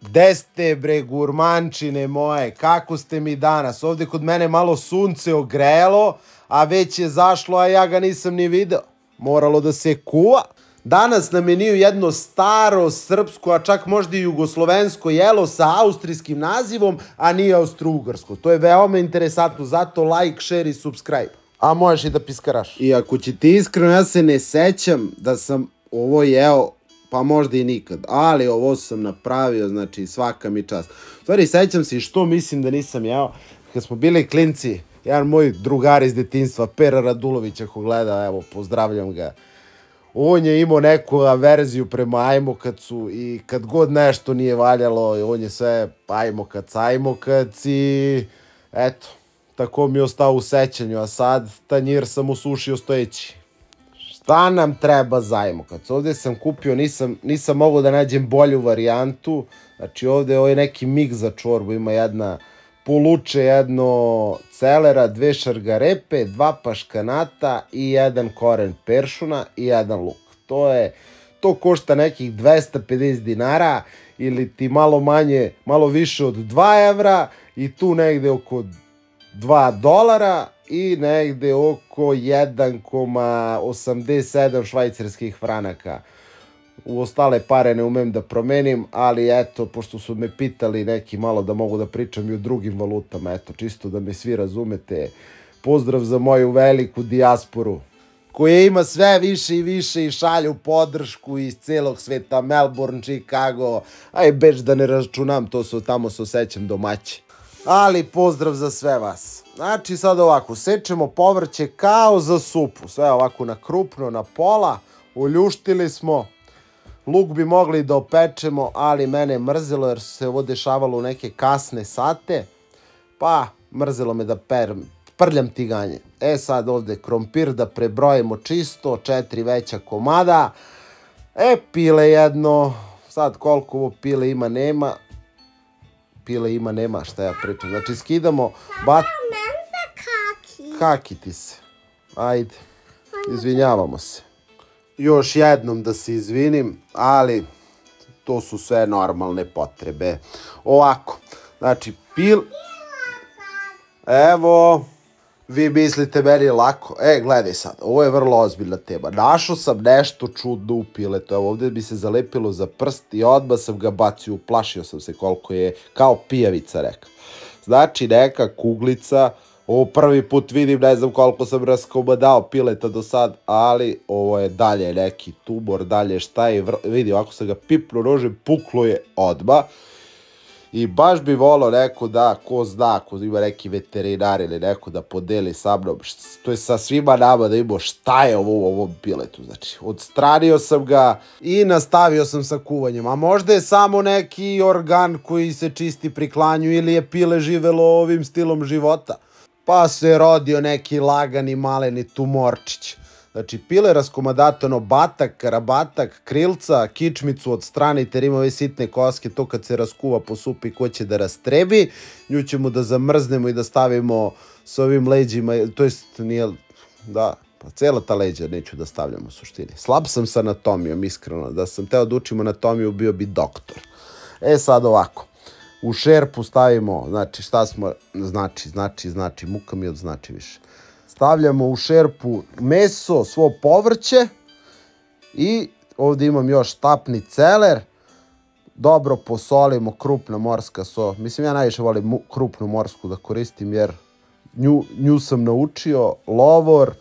Gde ste bre gurmančine moje, kako ste mi danas? Ovde kod mene malo sunce ogrelo, a već je zašlo, a ja ga nisam ni video. Moralo da se kuva. Danas na meniju jedno staro srpsko, a čak možda i jugoslovensko jelo sa austrijskim nazivom, a nije austrougarsko. To je veoma interesantno, zato like, share i subscribe. A možeš i da piskaraš. I ako će ti iskreno, ja se ne sećam da sam ovo jeo, pa možda i nikad, ali ovo sam napravio, znači svaka mi čast. U stvari, sećam se i što mislim da nisam jeo. Kad smo bili klinci, jedan moj drugar iz detinjstva, Pera Radulović, ako gleda, evo, pozdravljam ga. On je imao neku averziju prema ajmokacu i kad god nešto nije valjalo, on je sve ajmokac i eto, tako mi je ostao u sećanju, a sad tanjir sam usušio stojeći. Šta nam treba za ajmokac? Ovde sam kupio, nisam mogao da nađem bolju varijantu, znači ovde je neki miks za čorbu, ima jedna puluče, jedno celera, 2 šargarepe, 2 paškanata i 1 koren peršuna i 1 luk. To košta nekih 250 dinara ili ti malo manje, malo više od 2 evra i tu negde oko $2 i negde oko 1,87 švajcarskih franaka. U ostale pare ne umem da promenim, ali eto, pošto su me pitali neki malo da mogu da pričam i o drugim valutama, eto, čisto da me svi razumete. Pozdrav za moju veliku dijasporu, koja ima sve više i više i šalju podršku iz celog sveta, Melbourne, Chicago, aj beč da ne računam, tamo se osjećam domaći. Ali pozdrav za sve vas. Znači sad ovako, sečemo povrće kao za supu, sve ovako na krupno, na pola, uljuštili smo. Luk bi mogli da opečemo, ali mene je mrzelo jer se ovo dešavalo u neke kasne sate, pa mrzelo me da prljam tiganje. E sad ovde krompir da prebrojimo čisto, 4 veća komada, pile jedno, sad koliko ovo pile ima nema, šta ja pričam, znači skidamo, kaki ti se, ajde, izvinjavamo se. Još jednom da se izvinim, ali to su sve normalne potrebe. Ovako, znači evo, vi mislite meni lako, gledaj sad, ovo je vrlo ozbiljna tema. Našao sam nešto čudno u piletu, evo ovdje bi se zalepilo za prst i odmah sam ga bacio, uplašio sam se koliko je, kao pijavica reka. Znači neka kuglica, ovo prvi put vidim, ne znam koliko sam raskomadao pileta do sad, ali ovo je dalje neki tumor, dalje šta je, vidi, ovako sam ga pipnuo nožem, puklo je odmah. I baš bi volao neko da, ko zna, ako ima neki veterinar ili neko da podeli sa mnom, to je sa svima nama da imamo šta je ovo u ovom piletu. Znači, odstranio sam ga i nastavio sam sa kuvanjem. A možda je samo neki organ koji se čisti pri klanju ili je pile živelo ovim stilom života. Pa se rodio neki lagani maleni tumorčić. Znači, pile raskomadatano, batak, karabatak, krilca, kičmicu odstranite jer ima ove sitne koske, to kad se raskuva po supi ko će da rastrebi. Nju ćemo da zamrznemo i da stavimo s ovim leđima, to jest nije, da, pa cela ta leđa neću da stavljam u suštini. Slab sam sa anatomijom, iskreno, da sam teo da učim anatomiju, bio bi doktor. Sad ovako. U šerpu stavimo, znači šta smo, znači, muka mi odznači više. Stavljamo u šerpu meso, svo povrće i ovdje imam još štapni celer. Dobro posolimo, krupna morska so. Mislim, ja najviše volim krupnu morsku da koristim jer nju sam naučio, lovor,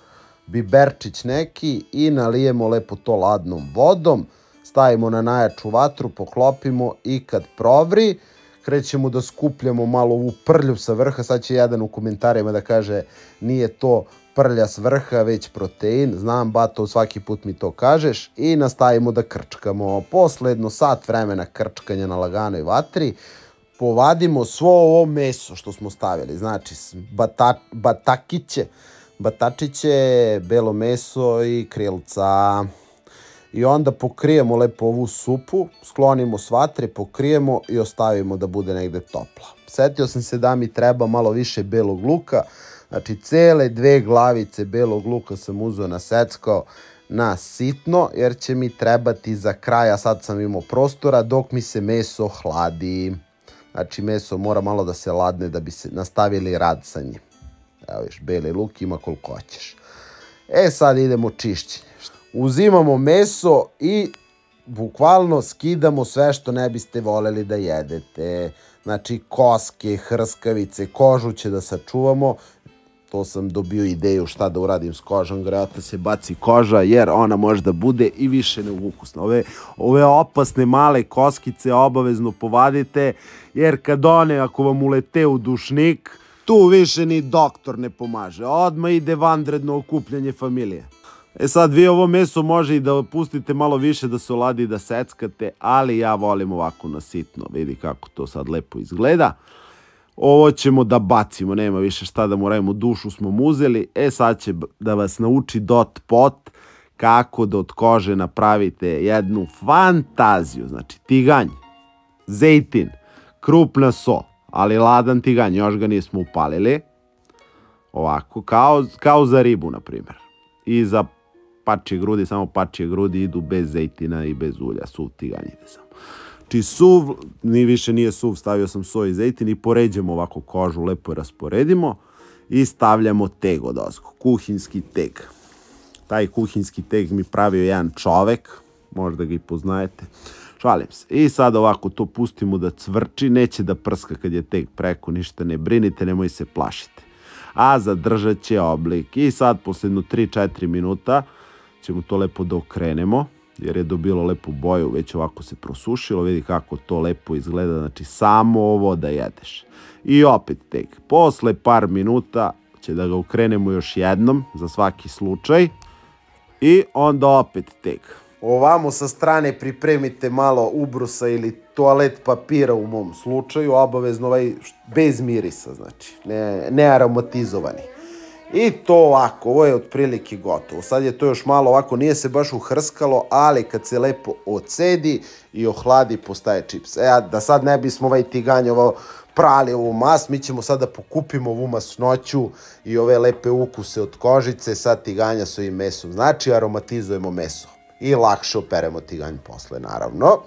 biberčić neki i nalijemo lepo to ladnom vodom. Stavimo na najjaču vatru, poklopimo i kad provri, krećemo da skupljamo malo ovu prlju sa vrha. Sad će jedan u komentarima da kaže nije to prlja s vrha, već protein. Znam, bato, svaki put mi to kažeš. I nastavimo da krčkamo. Posle jedno sat vremena krčkanja na laganoj vatri, povadimo svo ovo meso što smo stavili. Znači, batačiće, belo meso i krilca. I onda pokrijemo lepo ovu supu, sklonimo s vatre, pokrijemo i ostavimo da bude negde topla. Setio sam se da mi treba malo više belog luka, znači cele 2 glavice belog luka sam uzeo, naseckao na sitno jer će mi trebati za kraj, a sad sam imao prostora dok mi se meso hladi. Znači meso mora malo da se ladne da bi se nastavili rad sa njim. Evo viš, beli luk ima koliko hoćeš. Sad idemo čišćenje. Uzimamo meso i bukvalno skidamo sve što ne biste voljeli da jedete. Znači koske, hrskavice, kožu će da sačuvamo. To sam dobio ideju šta da uradim s kožom, vjerojatno se baci koža jer ona može da bude i više neukusna. Ove opasne male koskice obavezno povadite jer kad one, ako vam ulete u dušnik, tu više ni doktor ne pomaže. Odmah ide vanredno okupljanje familije. Sad vi ovo meso može i da pustite malo više da se oladi i da seckate, ali ja volim ovako na sitno. Vidi kako to sad lepo izgleda. Ovo ćemo da bacimo, nema više šta da mu radimo, dušu smo mu uzeli. Sad će da vas nauči Dot Pot kako da od kože napravite jednu fantaziju. Znači tiganj, zejtin, krupna so, ali ladan tiganj, još ga nismo upalili. Ovako, kao za ribu, na primjer. I za pačje grudi, samo pačje grudi idu bez zejtina i bez ulja, suv tiganj ide samo. Znači suv, ni više nije suv, stavio sam so i zejtin i poređemo ovako kožu, lepo je rasporedimo i stavljamo teg od ozgo, kuhinjski teg. Taj kuhinjski teg mi pravio jedan čovek, možda ga i poznajete, šalim se. I sad ovako to pustimo da cvrči, neće da prska kad je teg preko, ništa ne brinite, nemoj se plašiti. A zadržat će oblik i sad posle 3-4 minuta ćemo to lepo da okrenemo, jer je dobilo lepu boju, već ovako se prosušilo, vidi kako to lepo izgleda, znači samo ovo da jedeš. I opet teg, posle par minuta će da ga okrenemo još jednom, za svaki slučaj, i onda opet teg. Ovamo sa strane pripremite malo ubrusa ili toalet papira u mom slučaju, obavezno bez mirisa, znači, ne aromatizovani. I to ovako, ovo je otprilike gotovo. Sad je to još malo ovako, nije se baš uhrskalo, ali kad se lepo ocedi i ohladi, postaje čips. Da sad ne bismo tiganj prali ovu mas, mi ćemo sad da pokupimo ovu masnoću i ove lepe ukuse od kožice sa tiganja s ovim mesom. Znači, aromatizujemo meso i lakše operemo tiganj posle, naravno.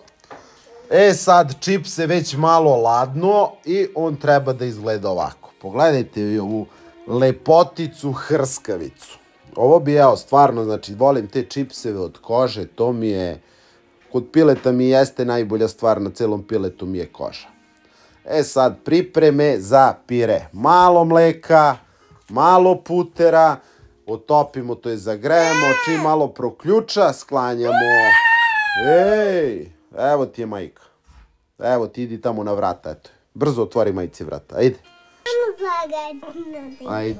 Sad čips je već malo ladno i on treba da izgleda ovako. Pogledajte vi ovu lepoticu hrskavicu. Ovo bi stvarno, znači volim te čipseve od kože, to mi je, kod pileta mi jeste najbolja stvar, na celom piletu mi je koža. Sad pripreme za pire. Malo mleka, malo putera, otopimo, to je zagrejemo, čim malo proključa, sklanjamo. Evo ti je majka. Evo ti idi tamo na vrata, eto. Brzo otvori majci vrata, ajde. Ajde.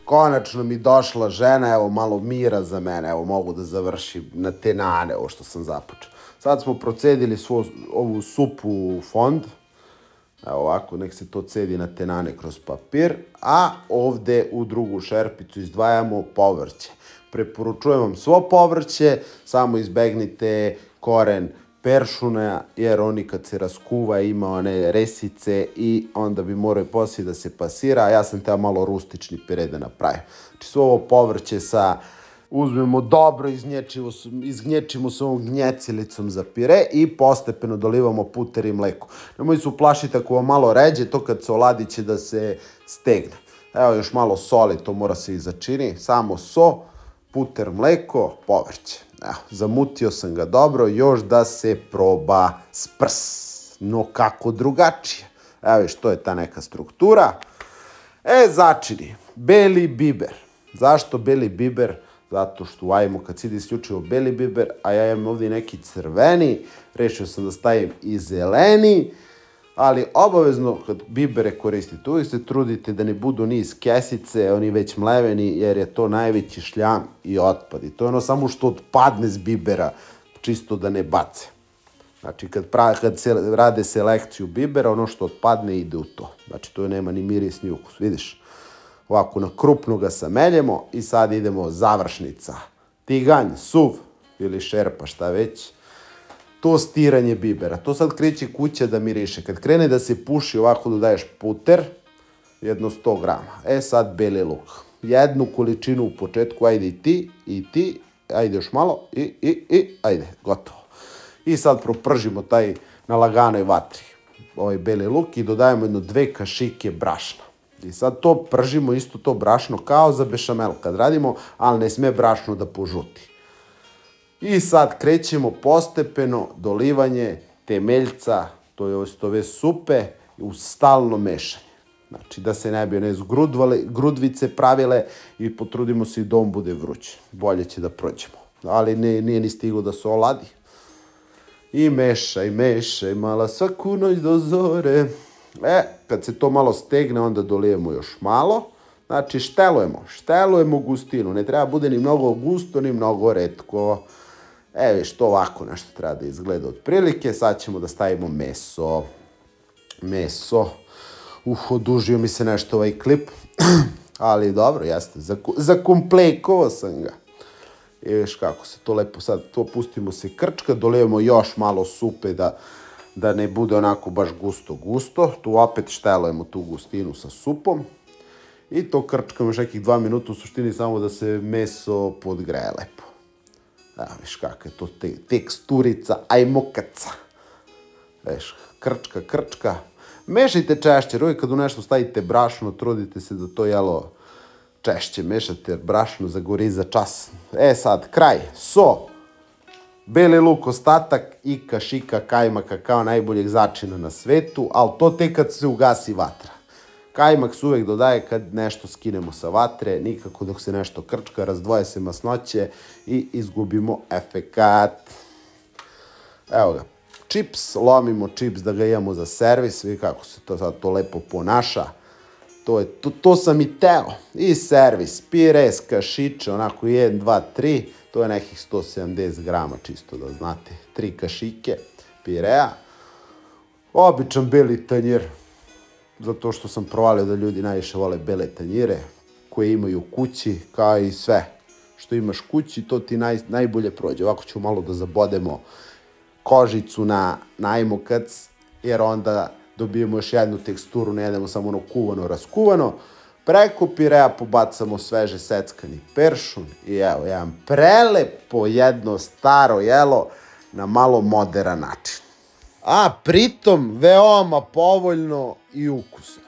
Konačno mi došla žena, evo malo mira za mene, evo mogu da završim na tenane ovo što sam započeo. Sad smo procedili ovu supu u fond, evo ovako, nek se to cedi na tenane kroz papir, a ovde u drugu šerpicu izdvajamo povrće. Preporučujem vam svo povrće, samo izbegnite koren peršuna, jer oni kad se raskuva ima one resice i onda bi morao poslije da se pasira, a ja sam teo malo rustični pire da napravim. Znači svo ovo povrće uzmemo dobro, izgnječimo s ovom gnjecilicom za pire i postepeno dolivamo puter i mleko. Nemoj se uplašiti ako vam malo ređe, to kad se oladi će da se stegne. Evo još malo soli, to mora se i začini, samo so, puter, mleko, povrće. Evo, zamutio sam ga dobro, još da se proba sprs. No kako drugačije. Evo viš, to je ta neka struktura. Začini. Beli biber. Zašto beli biber? Zato što ajmo kad si ide isključivo beli biber, a ja imam ovdje neki crveni, rešio sam da stavim i zeleni, ali obavezno kad bibere koristite, uvijek se trudite da ne budu ni iz kesice, oni već mleveni, jer je to najveći šljam i otpad. I to je ono samo što otpadne s bibera, čisto da ne bace. Znači kad se rade selekciju bibera, ono što otpadne ide u to. Znači to nema ni miris ni ukus, vidiš. Ovako na krupno ga sameljemo i sad idemo završnica. Tiganj, suv ili šerpa, šta već. To stiranje bibera. To sad kreće kuća da miriše. Kad krene da se puši, ovako dodaješ puter, jedno 100 grama. Sad beli luk. Jednu količinu u početku, ajde i ti, ajde još malo i ajde, gotovo. I sad propržimo taj na laganoj vatri, ovaj beli luk i dodajemo jedno 2 kašike brašna. I sad to pržimo, isto to brašno kao za bešamel kad radimo, ali ne sme brašno da požuti. I sad krećemo postepeno dolivanje temeljca, to je ove supe, uz stalno mešanje. Znači da se ne bi one grudvice pravile i potrudimo se i da on bude vruć. Bolje će da prođemo. Ali nije ni stigo da se oladi. I mešaj, mala svaku noć do zore. Kad se to malo stegne, onda dolijemo još malo. Znači štelujemo gustinu. Ne treba bude ni mnogo gusto, ni mnogo retko. Viš, to ovako nešto treba da izgleda otprilike. Sad ćemo da stavimo meso. Odužio mi se nešto ovaj klip. Ali dobro, jeste. Zakomplikovao sam ga. I viš kako se to lepo sad, to pustimo se krčka, dolijemo još malo supe da ne bude onako baš gusto. Tu opet štelujemo tu gustinu sa supom. I to krčkamo još nekih 2 minuta, u suštini samo da se meso podgreje lepo. Viš kakva je to teksturica, ajmo kaca. Viš, krčka. Mešajte češće, uvijek kad u nešto stavite brašno, trudite se da to jelo češće mešate, jer brašno zagori za čas. Sad, kraj, beli luk ostatak i kašika kajmaka kao najboljeg začina na svetu, ali to tek kad se ugasi vatra. Kajmak se uvek dodaje kad nešto skinemo sa vatre, nikako dok se nešto krčka, razdvoje se masnoće i izgubimo efekat. Evo ga, čips, lomimo čips da ga imamo za servis, vidi kako se to sad to lepo ponaša. To sam i teo. I servis, pires, kašiče, onako 1, 2, 3, to je nekih 170 grama, čisto da znate. 3 kašike pirea. Običan beli tanjir, zato što sam provalio da ljudi najviše vole bele tanjire, koje imaju u kući, kao i sve što imaš kući, to ti najbolje prođe. Ovako ću malo da zabodemo kožicu na ajmokac, jer onda dobijemo još jednu teksturu, ne jedemo samo ono kuvano, raskuvano. Preko pirea pobacamo sveže seckani peršun i evo, jedan prelepo jedno staro jelo na malo moderan način. A pritom veoma povoljno i ukusno.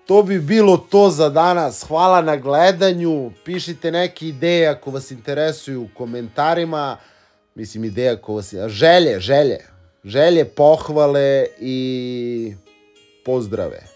To bi bilo to za danas. Hvala na gledanju. Pišite neke ideje ako vas interesuju u komentarima. Mislim, ideja ako vas... Želje, pohvale i pozdrave.